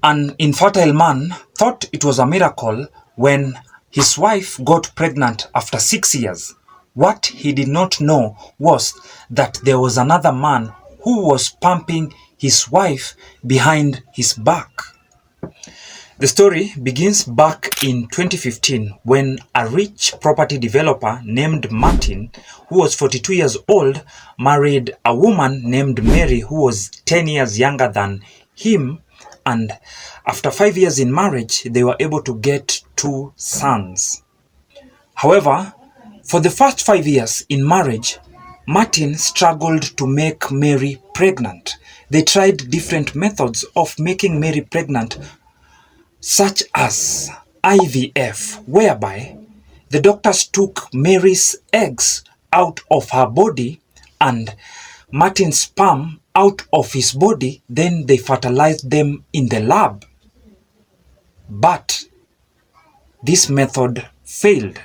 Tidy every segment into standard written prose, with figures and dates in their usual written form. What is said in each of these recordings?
An infertile man thought it was a miracle when his wife got pregnant after 6 years. What he did not know was that there was another man who was pumping his wife behind his back. The story begins back in 2015 when a rich property developer named Martin, who was 42 years old, married a woman named Mary who was 10 years younger than him, and after 5 years in marriage, they were able to get 2 sons. However, for the first 5 years in marriage, Martin struggled to make Mary pregnant. They tried different methods of making Mary pregnant, such as IVF, whereby the doctors took Mary's eggs out of her body and Martin's sperm out of his body, then they fertilized them in the lab. But this method failed.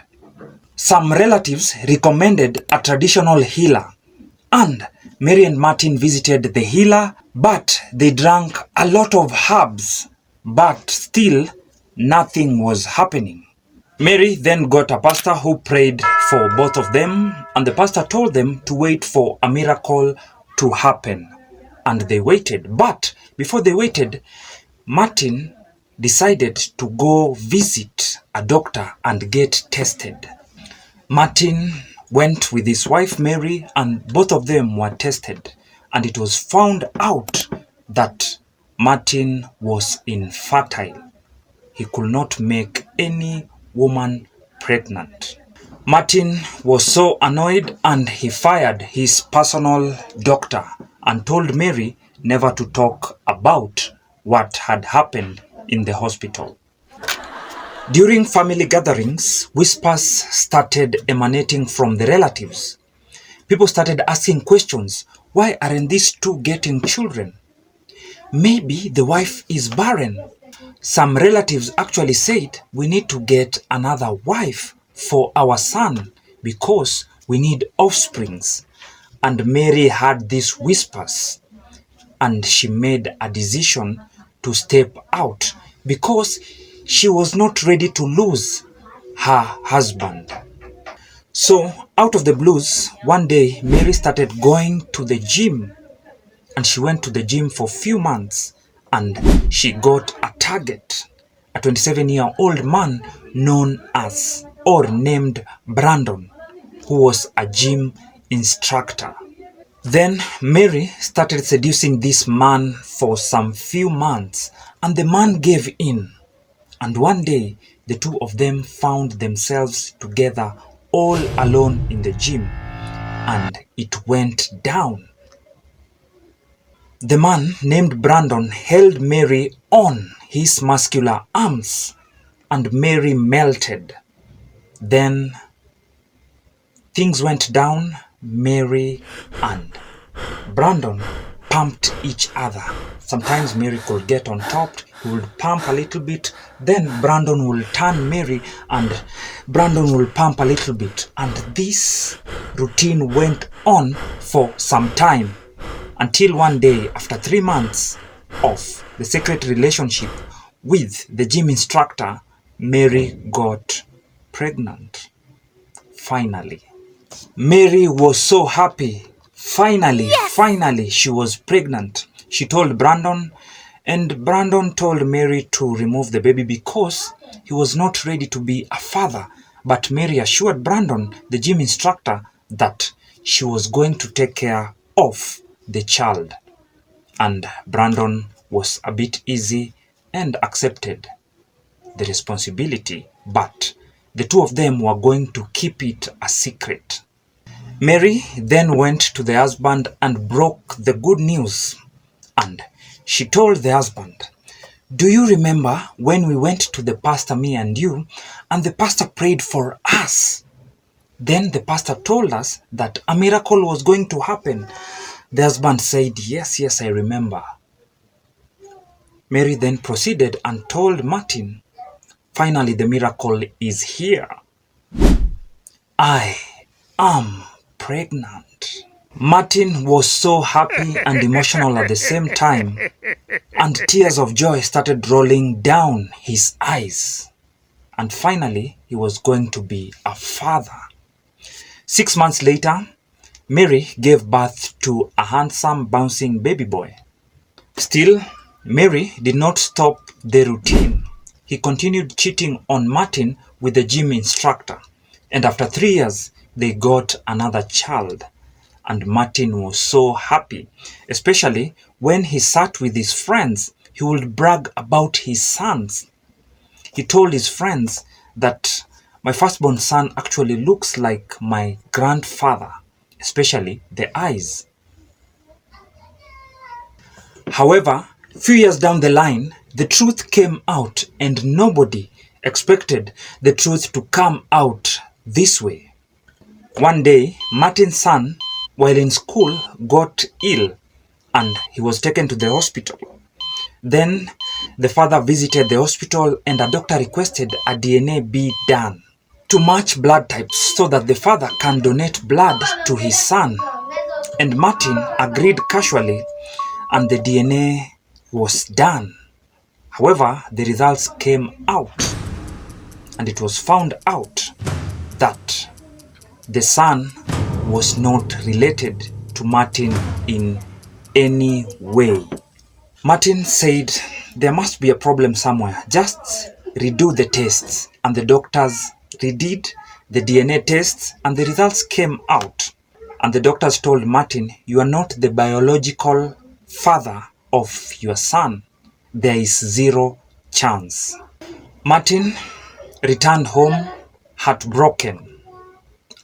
Some relatives recommended a traditional healer, and Mary and Martin visited the healer, but they drank a lot of herbs, but still nothing was happening. Mary then got a pastor who prayed for both of them, and the pastor told them to wait for a miracle to happen. And they waited. But before they waited, Martin decided to go visit a doctor and get tested. Martin went with his wife Mary, and both of them were tested, and it was found out that Martin was infertile. He could not make any woman pregnant. Martin was so annoyed and he fired his personal doctor and told Mary never to talk about what had happened in the hospital. During family gatherings, whispers started emanating from the relatives. People started asking questions. Why aren't these two getting children? Maybe the wife is barren. Some relatives actually said, we need to get another wife for our son because we need offsprings. And Mary heard these whispers and she made a decision to step out because she was not ready to lose her husband. So out of the blues, one day Mary started going to the gym, and she went to the gym for a few months and she got a target, a 27-year-old man known as or named Brandon, who was a gym instructor. Then Mary started seducing this man for some few months, and the man gave in. And one day, the two of them found themselves together all alone in the gym, and it went down. The man named Brandon held Mary on his muscular arms, and Mary melted. Then things went down. Mary and Brandon pumped each other. Sometimes Mary could get on top, he would pump a little bit, then Brandon will turn Mary and Brandon will pump a little bit. And this routine went on for some time until one day, after 3 months of the secret relationship with the gym instructor, Mary got pregnant. Finally. Mary was so happy. Finally, she was pregnant. She told Brandon, and Brandon told Mary to remove the baby because he was not ready to be a father. But Mary assured Brandon, the gym instructor, that she was going to take care of the child. And Brandon was a bit easy and accepted the responsibility, but the two of them were going to keep it a secret. Mary then went to the husband and broke the good news, and she told the husband, do you remember when we went to the pastor, me and you, and the pastor prayed for us? Then the pastor told us that a miracle was going to happen. The husband said, yes, I remember. Mary then proceeded and told Martin, finally the miracle is here. I am pregnant. Martin was so happy and emotional at the same time, and tears of joy started rolling down his eyes. And finally, he was going to be a father. 6 months later, Mary gave birth to a handsome, bouncing baby boy. Still, Mary did not stop the routine. He continued cheating on Martin with the gym instructor, and after 3 years, they got another child. And Martin was so happy, especially when he sat with his friends. He would brag about his sons. He told his friends that my firstborn son actually looks like my grandfather, especially the eyes. However, a few years down the line, the truth came out, and nobody expected the truth to come out this way. One day, Martin's son, while in school, got ill and he was taken to the hospital. Then the father visited the hospital and a doctor requested a DNA be done to match blood types so that the father can donate blood to his son. And Martin agreed casually, and the DNA was done. However, the results came out, and it was found out that the son was not related to Martin in any way. Martin said there must be a problem somewhere. Just redo the tests. And the doctors redid the DNA tests and the results came out. And the doctors told Martin, you are not the biological father of your son. There is zero chance. Martin returned home heartbroken,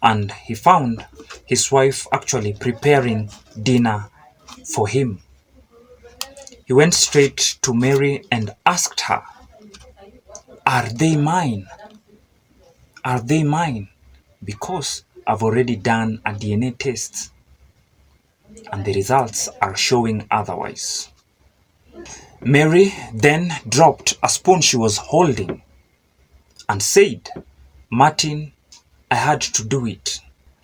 and he found his wife actually preparing dinner for him. He went straight to Mary and asked her, are they mine? Are they mine? Because I've already done a DNA test and the results are showing otherwise. Mary then dropped a spoon she was holding and said, Martin, I had to do it.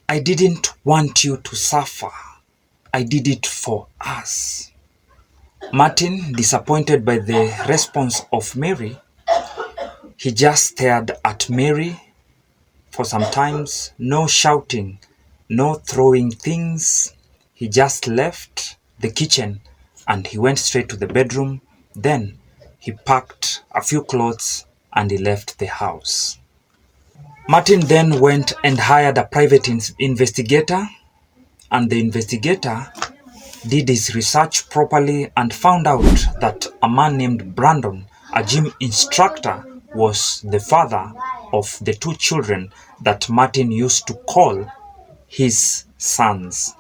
I didn't want you to suffer. I did it for us. Martin, disappointed by the response of Mary, he just stared at Mary for some times, no shouting, no throwing things. He just left the kitchen and he went straight to the bedroom. Then he packed a few clothes and he left the house. Martin then went and hired a private investigator, and the investigator did his research properly and found out that a man named Brandon, a gym instructor, was the father of the two children that Martin used to call his sons.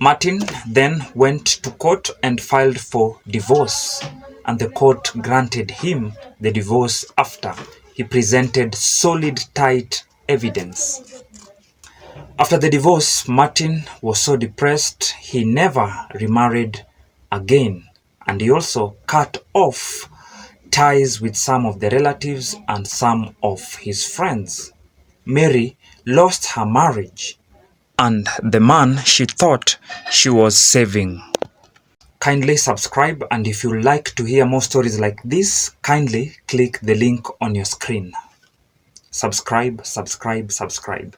Martin then went to court and filed for divorce, and the court granted him the divorce after he presented solid, tight evidence. After the divorce, Martin was so depressed he never remarried again, and he also cut off ties with some of the relatives and some of his friends. Mary lost her marriage and the man she thought she was saving. Kindly subscribe, and if you like to hear more stories like this, kindly click the link on your screen. Subscribe, subscribe, subscribe.